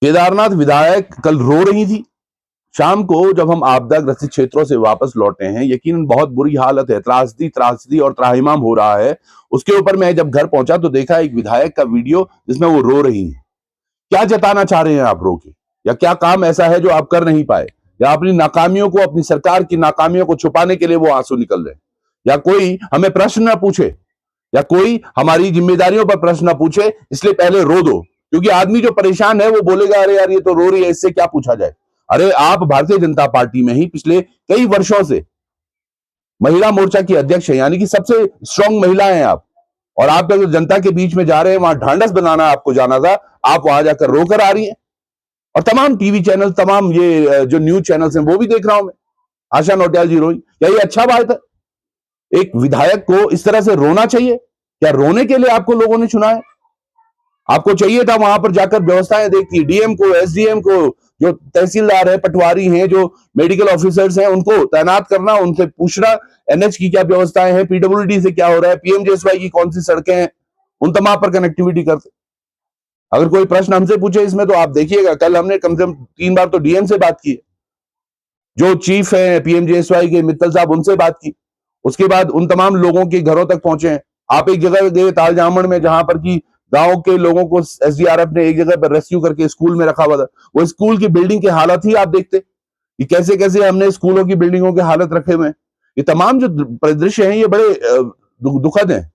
केदारनाथ विधायक कल रो रही थी। शाम को जब हम आपदा ग्रसित क्षेत्रों से वापस लौटे हैं, यकीनन बहुत बुरी हालत है, त्रासदी त्रासदी और त्राहिमाम हो रहा है। उसके ऊपर मैं जब घर पहुंचा तो देखा एक विधायक का वीडियो जिसमें वो रो रही हैं। क्या जताना चाह रहे हैं आप रो के? या क्या काम ऐसा है जो आप कर नहीं पाए? या अपनी नाकामियों को, अपनी सरकार की नाकामियों को छुपाने के लिए वो आंसू निकल रहे हैं? या कोई हमें प्रश्न न पूछे, या कोई हमारी जिम्मेदारियों पर प्रश्न न पूछे, इसलिए पहले रो दो। क्योंकि आदमी जो परेशान है वो बोलेगा, अरे यार ये तो रो रही है, इससे क्या पूछा जाए। अरे आप भारतीय जनता पार्टी में ही पिछले कई वर्षों से महिला मोर्चा की अध्यक्ष है, यानी कि सबसे स्ट्रांग महिला हैं आप। और आप अगर जनता के बीच में जा रहे हैं, वहां ढांढस बनाना आपको जाना था, आप वहां जाकर रोकर आ रही हैं। और तमाम टीवी चैनल, तमाम ये जो न्यूज चैनल्स हैं वो भी देख रहा हूं मैं। आशा नौटियाल जी रोई, क्या ये अच्छा बात है? एक विधायक को इस तरह से रोना चाहिए? क्या रोने के लिए आपको लोगों ने चुना है? आपको चाहिए था वहां पर जाकर व्यवस्थाएं देखती, डीएम को, एसडीएम को, जो तहसीलदार है, पटवारी हैं, जो मेडिकल ऑफिसर्स हैं, उनको तैनात करना, उनसे पूछना एनएच की क्या व्यवस्थाएं हैं, पीडब्ल्यूडी से क्या हो रहा है, पीएमजेएसवाई की कौन सी सड़कें हैं, उन तमाम पर कनेक्टिविटी करते। अगर कोई प्रश्न हमसे पूछे इसमें तो आप देखिएगा, कल हमने कम से कम 3 बार तो डीएम से बात की, जो चीफ है पीएमजेएसवाई के मित्तल साहब, उनसे बात की। उसके बाद उन तमाम लोगों के घरों तक पहुंचे हैं। आप एक जगह गए तालजामण में, जहां पर की गांव के लोगों को एसडीआरएफ ने एक जगह पर रेस्क्यू करके स्कूल में रखा हुआ था। वो स्कूल की बिल्डिंग की हालत ही आप देखते कि कैसे कैसे हमने स्कूलों की बिल्डिंगों के हालत रखे हुए हैं। ये तमाम जो परिदृश्य हैं ये बड़े दुखद हैं।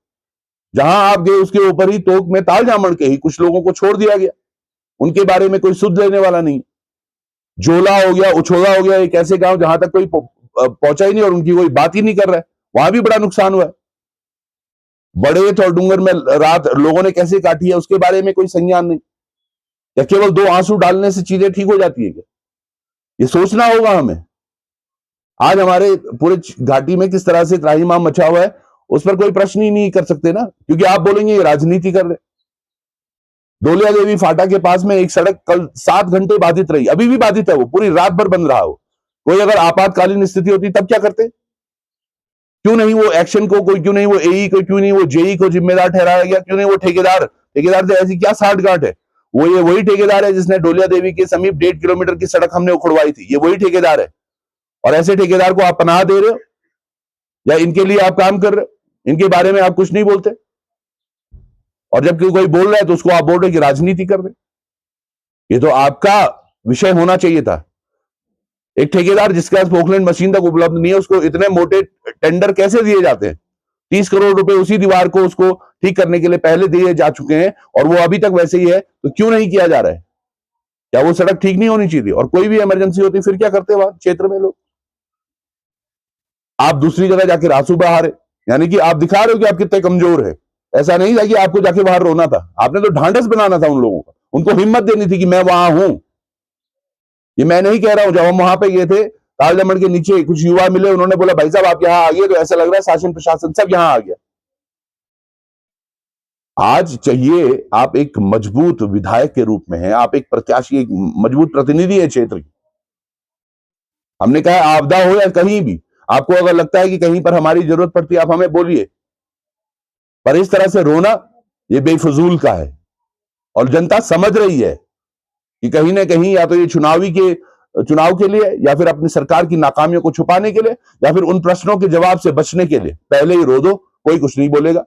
जहां आप गए उसके ऊपर ही तोक में तालजामण के ही कुछ लोगों को छोड़ दिया गया, उनके बारे में कोई सुध लेने वाला नहीं। जोला हो गया, उछोला हो गया, एक ऐसे गांव जहां तक कोई पहुंचा ही नहीं और उनकी कोई बात ही नहीं कर रहा है, वहां भी बड़ा नुकसान हुआ है। बड़ेत और डूंगर में रात लोगों ने कैसे काटी है उसके बारे में कोई संज्ञान नहीं। या केवल 2 आंसू डालने से चीजें ठीक हो जाती है क्या? ये सोचना होगा हमें। आज हमारे पूरे घाटी में किस तरह से त्राहिमाम मचा हुआ है, उस पर कोई प्रश्न ही नहीं कर सकते ना, क्योंकि आप बोलेंगे ये राजनीति कर रहे। डोलिया देवी फाटा के पास में एक सड़क कल 7 घंटे बाधित रही, अभी भी बाधित है, वो पूरी रात भर बंद रहा हो। कोई अगर आपातकालीन स्थिति होती तब क्या करते? क्यों नहीं वो एक्शन को, कोई क्यों नहीं वो एई को, क्यों नहीं वो जेई को जिम्मेदार ठहराया गया? क्यों नहीं वो ठेकेदार से ऐसी क्या साठगांठ है? वो ये वही ठेकेदार है जिसने डोलिया देवी के समीप 1.5 किलोमीटर की सड़क हमने उखड़वाई थी, ये वही ठेकेदार है। और ऐसे ठेकेदार को आप पनाह दे रहे हो, या इनके लिए आप काम कर रहे हो? इनके बारे में आप कुछ नहीं बोलते, और जब कोई बोल रहा है तो उसको आप बोल रहे कि राजनीति कर रहे। ये तो आपका विषय होना चाहिए था। एक ठेकेदार जिसके पास पोकलैंड मशीन तक उपलब्ध नहीं है, उसको इतने मोटे टेंडर कैसे दिए जाते हैं? 30 करोड़ रुपए उसी दीवार को उसको ठीक करने के लिए पहले दिए जा चुके हैं, और वो अभी तक वैसे ही है, तो क्यों नहीं किया जा रहा है? क्या वो सड़क ठीक नहीं होनी चाहिए? और कोई भी इमरजेंसी होती फिर क्या करते वहां क्षेत्र में लोग? आप दूसरी जगह जाके आंसू बहा रहे, यानी कि आप दिखा रहे हो कि आप कितने कमजोर है। ऐसा नहीं था कि आपको जाके बाहर रोना था, आपने तो ढांढस बनाना था उन लोगों का, उनको हिम्मत देनी थी कि मैं वहां हूं। ये मैं नहीं कह रहा हूं, जब हम वहां पे गए थे तालजामण के नीचे कुछ युवा मिले, उन्होंने बोला भाई साहब आप यहां आ गए तो ऐसा लग रहा है शासन प्रशासन सब यहां आ गया। आज चाहिए आप एक मजबूत विधायक के रूप में हैं, आप एक प्रत्याशी, एक मजबूत प्रतिनिधि है क्षेत्र की। हमने कहा आपदा हो या कहीं भी, आपको अगर लगता है कि कहीं पर हमारी जरूरत पड़ती है आप हमें बोलिए, पर इस तरह से रोना ये बेफजूल का है। और जनता समझ रही है कि कहीं ना कहीं या तो ये चुनाव के लिए, या फिर अपनी सरकार की नाकामियों को छुपाने के लिए, या फिर उन प्रश्नों के जवाब से बचने के लिए पहले ही रो दो, कोई कुछ नहीं बोलेगा।